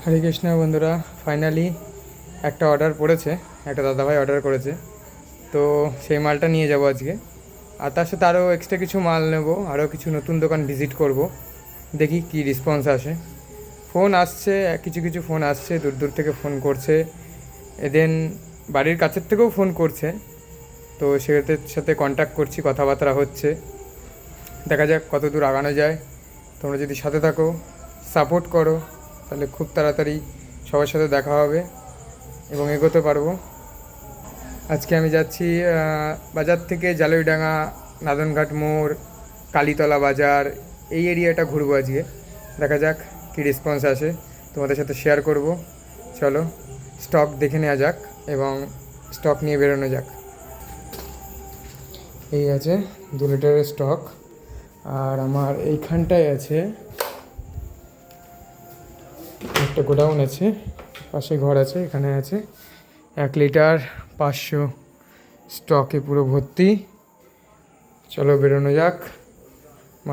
হরে কৃষ্ণ বন্ধুরা, ফাইনালি একটা অর্ডার পড়েছে, একটা দাদাভাই অর্ডার করেছে। তো সেই মালটা নিয়ে যাব আজকে। আর তার সাথে আরও এক্সট্রা কিছু মাল নেব, আরও কিছু নতুন দোকান ভিজিট করব, দেখি কি রেসপন্স আসে। ফোন আসছে, কিছু কিছু ফোন আসছে, দূর দূর থেকে ফোন করছে, এদেন বাড়ির কাছের থেকেও ফোন করছে। তো সেদের সাথে কন্ট্যাক্ট করছি, কথাবার্তা হচ্ছে, দেখা যাক কত দূর আগানো যায়। তোমরা যদি সাথে থাকো, সাপোর্ট করো, তাহলে খুব তাড়াতাড়ি সবার সাথে দেখা হবে এবং এগোতে পারবো। আজকে আমি যাচ্ছি বাজার থেকে জালইডাঙ্গা, নাদনঘাট মোড়, কালীতলা বাজার, এই এরিয়াটা ঘুরবো আজকে। দেখা যাক কী রেসপন্স আসে, তোমাদের সাথে শেয়ার করব। চলো স্টক দেখে নেওয়া যাক এবং স্টক নিয়ে বেরোনো যাক। এই আছে 2 লিটারের স্টক, আর আমার এইখানটায় আছে একটা গোডাউন আছে, পাশে ঘর আছে, এখানে আছে 1 লিটার 500 স্টকে পুরো ভর্তি। চলো বেরোনো যাক।